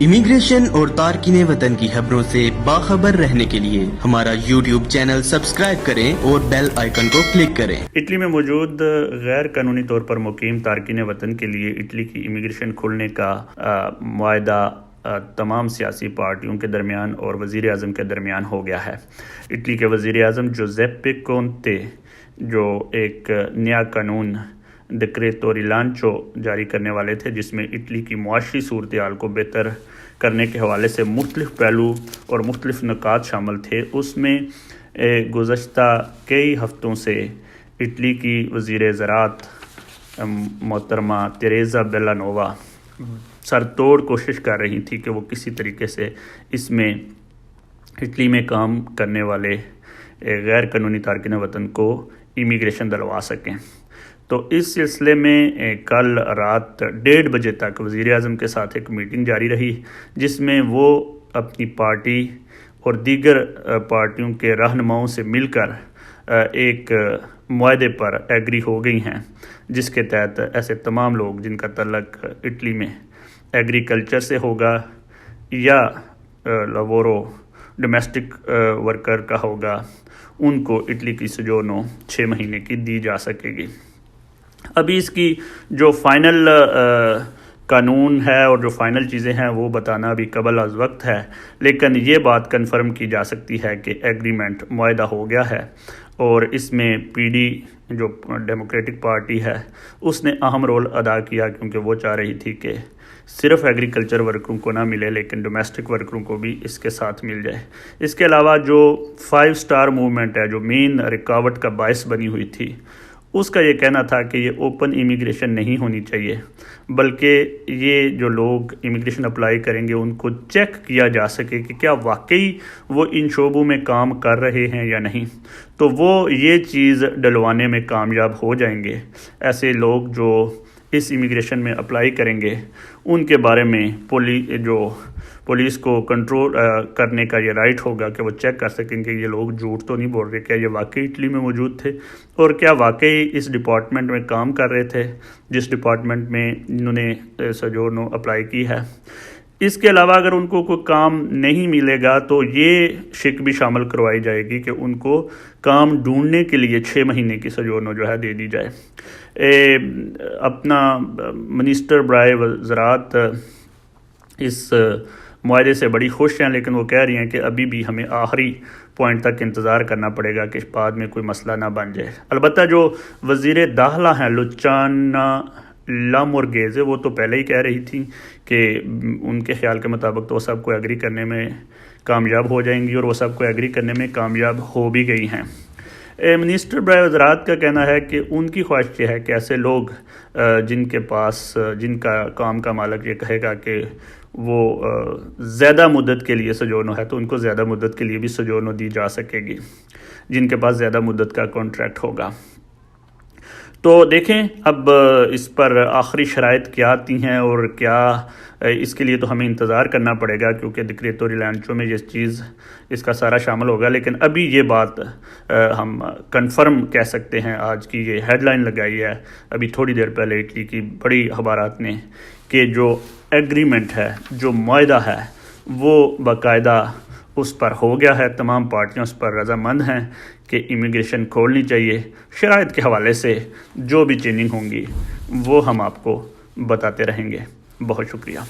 Immigration और तारकीन वतन की खबरों से बाखबर रहने के लिए हमारा YouTube चैनल सब्सक्राइब करें और बेल आइकन को क्लिक करें। इटली में मौजूद गैर कानूनी तौर पर मुकीम तारकीन वतन के लिए इटली की इमिग्रेशन खोलने का मुआहदा तमाम सियासी पार्टियों के दरमियान और वज़ीर आज़म के दरमियान हो गया है। इटली के वज़ीर आज़म जोसेप्पे कोंते जो एक नया कानून डिक्रेतो रिलांचो जारी करने वाले थे, जिसमें इटली की मुआशी सूरत हाल को बेहतर करने के हवाले से मुख्तलिफ पहलू और मुख्तलिफ नुकात शामिल थे। उसमें गुज़श्ता कई हफ्तों से इटली की वज़ीर ज़राअत मोहतरमा तेरेज़ा बेलानोवा सरतोड़ कोशिश कर रही थी कि वो किसी तरीके से इसमें इटली में काम करने वाले गैर कानूनी तारकीन वतन को इमिग्रेशन दिलवा सकें। तो इस सिलसिले में कल रात 1:30 बजे तक वज़ीर आज़म के साथ एक मीटिंग जारी रही, जिसमें वो अपनी पार्टी और दीगर पार्टियों के रहनुमाओं से मिलकर एक मुआहदे पर एग्री हो गई हैं, जिसके तहत ऐसे तमाम लोग जिनका तल्लक इटली में एग्रीकल्चर से होगा या लवोरो डोमेस्टिक वर्कर का होगा, उनको इटली की सोजोर्नो 6 महीने की दी जा सकेगी। अभी इसकी जो फाइनल कानून है और जो फाइनल चीज़ें हैं वो बताना अभी कबल अज़ वक्त है, लेकिन ये बात कंफर्म की जा सकती है कि एग्रीमेंट मुआहदा हो गया है और इसमें पीडी जो डेमोक्रेटिक पार्टी है उसने अहम रोल अदा किया, क्योंकि वो चाह रही थी कि सिर्फ एग्रीकल्चर वर्करों को ना मिले लेकिन डोमेस्टिक वर्करों को भी इसके साथ मिल जाए। इसके अलावा जो 5 स्टार मूवमेंट है, जो मेन रुकावट का बायस बनी हुई थी, उसका ये कहना था कि ये ओपन इमिग्रेशन नहीं होनी चाहिए, बल्कि ये जो लोग इमिग्रेशन अप्लाई करेंगे उनको चेक किया जा सके कि क्या वाकई वो इन शोबों में काम कर रहे हैं या नहीं। तो वो ये चीज़ डलवाने में कामयाब हो जाएंगे। ऐसे लोग जो इस इमिग्रेशन में अप्लाई करेंगे उनके बारे में पुलिस को कंट्रोल करने का ये राइट होगा कि वो चेक कर सकेंगे ये लोग झूठ तो नहीं बोल रहे, क्या ये वाकई इटली में मौजूद थे और क्या वाकई इस डिपार्टमेंट में काम कर रहे थे जिस डिपार्टमेंट में इन्होंने सोजोर्नो अप्लाई की है। इसके अलावा अगर उनको कोई काम नहीं मिलेगा तो ये शिक भी शामिल करवाई जाएगी कि उनको काम ढूंढने के लिए 6 महीने की सोजोर्नो जो है दे दी जाए। अपना मिनिस्टर बराए ज़राअत इस मुआहदे से बड़ी खुश हैं, लेकिन वो कह रही हैं कि अभी भी हमें आखिरी पॉइंट तक इंतज़ार करना पड़ेगा कि बाद में कोई मसला ना बन जाए। अलबत्ता जो वज़ीर दाखिला हैं लुचाना लामोर्गेज़े, वो तो पहले ही कह रही थी कि उनके ख्याल के मुताबिक तो वो सबको एग्री करने में कामयाब हो जाएंगी और वो सबको एग्री करने में कामयाब हो भी गई हैं। मिनिस्टर बराए ज़राअत का कहना है कि उनकी ख्वाहिश ये है कि ऐसे लोग जिनका काम का मालिक ये कहेगा कि वो ज़्यादा मुद्दत के लिए सोजोर्नो है तो उनको ज़्यादा मुद्दत के लिए भी सोजोर्नो दी जा सकेगी, जिनके पास ज़्यादा मुद्दत का कॉन्ट्रैक्ट होगा। तो देखें अब इस पर आखिरी शराइत क्या आती हैं और क्या इसके लिए तो हमें इंतज़ार करना पड़ेगा, क्योंकि डिक्रेतो रिलांचो में ये चीज़ इसका सारा शामिल होगा। लेकिन अभी ये बात हम कंफर्म कह सकते हैं, आज की ये हेडलाइन लगाई है अभी थोड़ी देर पहले इटली की बड़ी अखबारात ने, कि जो एग्रीमेंट है, जो मुआहदा है, वो बाकायदा उस पर हो गया है। तमाम पार्टियां उस पर रज़ामंद हैं कि इमिग्रेशन खोलनी चाहिए। शराइत के हवाले से जो भी चेंजिंग होंगी वो हम आपको बताते रहेंगे। बहुत शुक्रिया।